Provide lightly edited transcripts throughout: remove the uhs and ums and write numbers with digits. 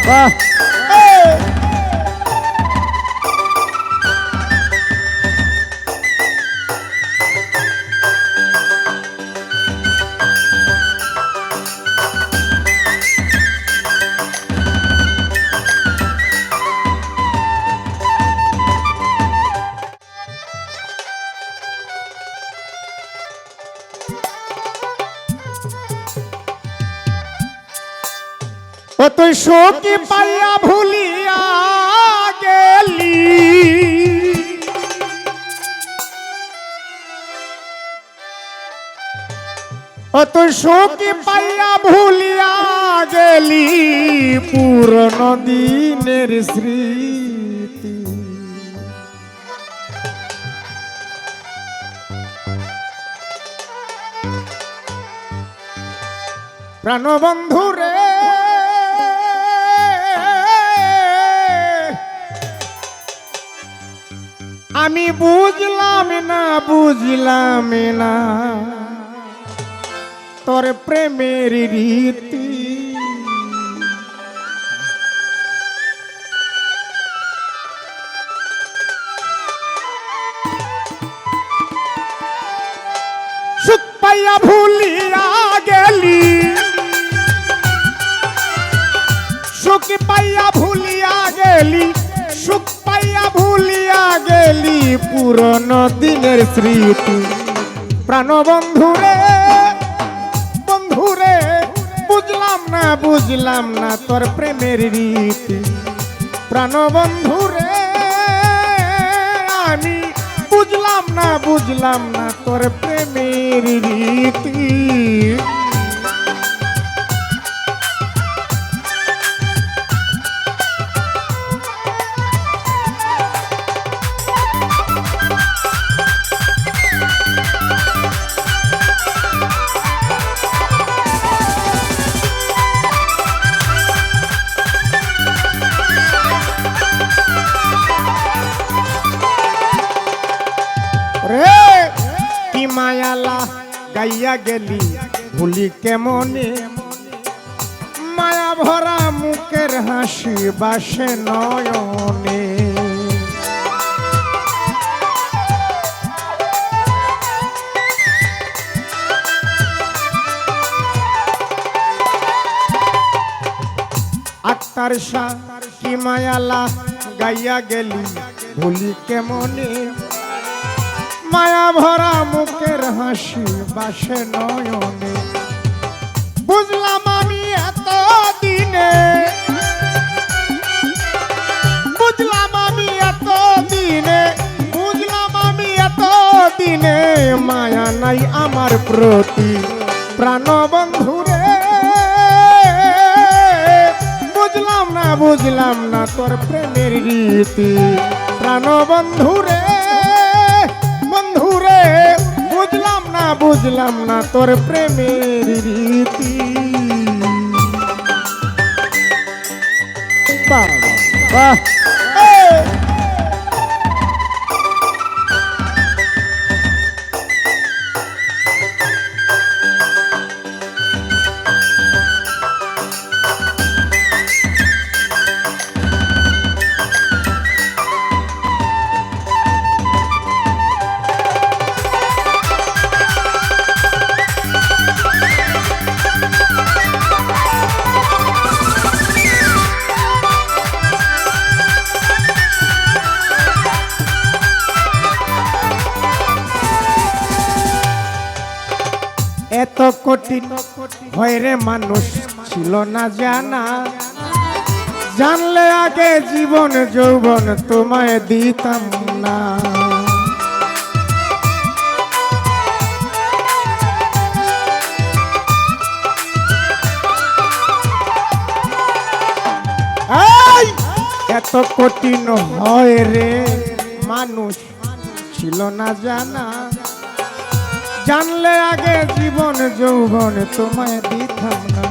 বাহ ও তুই শোকে পাইয়া ভুলিয়া গেলি ও তুই শোকে পাইয়া ভুলিয়া গেলি পুরনো দিনের স্মৃতি প্রাণবন্ধু রে আমি বুঝলাম না তোর প্রেমের রীতি সুখ পাইয়া ভুলিয়া গেলি সুখ পাইয়া ভুলিয়া গেলি সুখ পাইয়া ভুলিয়া গেলি পুরনো দিনের স্মৃতি প্রাণবন্ধুরে বন্ধুরে বুঝলাম না তোর প্রেমের রীতি প্রাণবন্ধুরে আমি বুঝলাম না তোর প্রেমের রীতি মায়ালা গাইয়া গেলি ভুলি কেমনে মায়া ভরা মুখের হাসি বাসে নয়নে আক্তার শাহ কি মায়ালা গাইয়া গেলি ভুলি কেমনে মায়া ভরা মুখের হাসি বাসে নয়নে বুঝলাম আমি এত দিনে মায়া নাই আমার প্রতি প্রাণবন্ধুরে বুঝলাম না তোর প্রেমের রীতি প্রাণবন্ধুরে বুঝলাম না তোর প্রেমের রীতি বাহ বাহ এত কঠিন হয় রে মানুষ ছিল না জানা জানলে আগে জীবন যৌবন তোমায় দিতাম না এত কঠিন হয় রে মানুষ ছিল না জানা জানলে আগে জীবন যৌবন তোমায় দিতাম না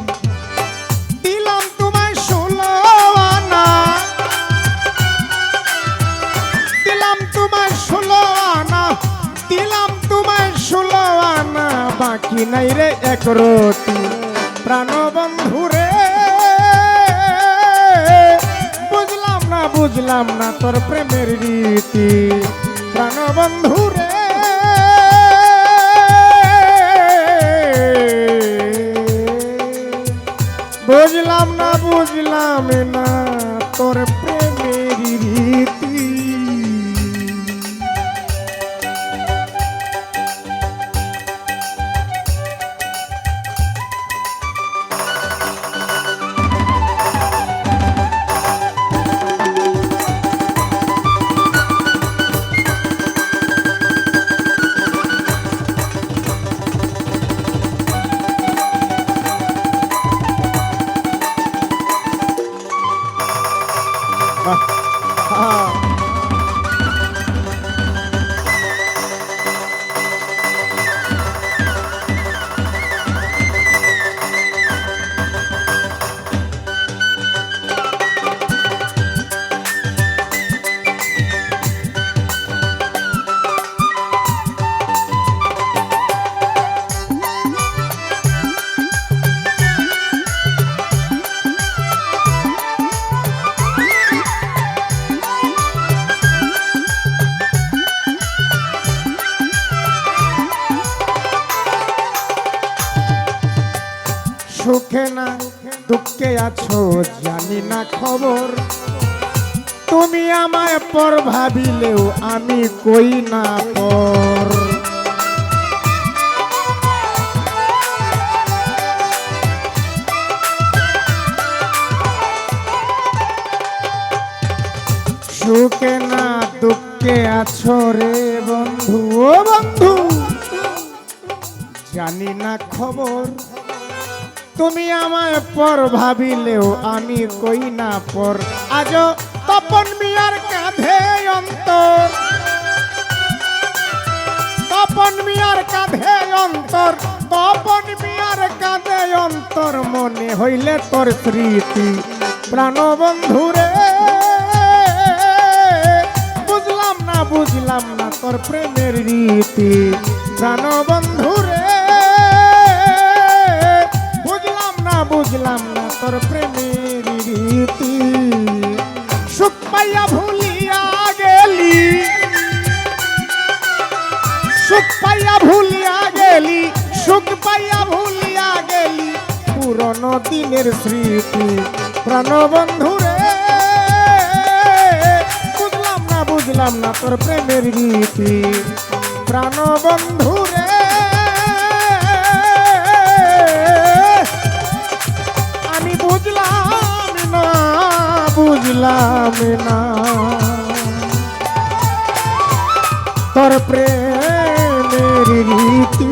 দিলাম তোমায় 16 আনা দিলাম তোমায় 16 আনা দিলাম তোমায় 16 আনা বাকি নাই রে এক রতি প্রাণবন্ধুরে বুঝলাম না তোর প্রেমের রীতি প্রাণবন্ধু রে বুঝলাম না তোর প্রেমের রীতি সুখে না দুঃখে আছো জানি না খবর তুমি আমায় পর ভাবিলেও আমি কই না পর সুখে না দুঃখে আছো রে বন্ধু ও বন্ধু জানি না খবর তুমি আমায় পর ভাবিলেও আমি কই না পর আজ তপন মিয়ার কাঁধে অন্তর তপন মিয়ার কাঁধে অন্তর তপন মিয়ার কাঁধে অন্তর মনে হইলে তোর স্মৃতি প্রাণবন্ধু রে বুঝলাম না তোর প্রেমের রীতি প্রাণবন্ধু রে বুঝলাম না তোর প্রেমের রীতি সুখ পাইয়া ভুলিয়া গেলি সুখ পাইয়া ভুলিয়া গেলি সুখ পাইয়া ভুলিয়া গেলি পুরনো দিনের স্মৃতি প্রাণবন্ধু রে বুঝলাম না তোর প্রেমের রীতি প্রাণবন্ধু রে আমি বুঝলাম না তোর প্রেমের রীতি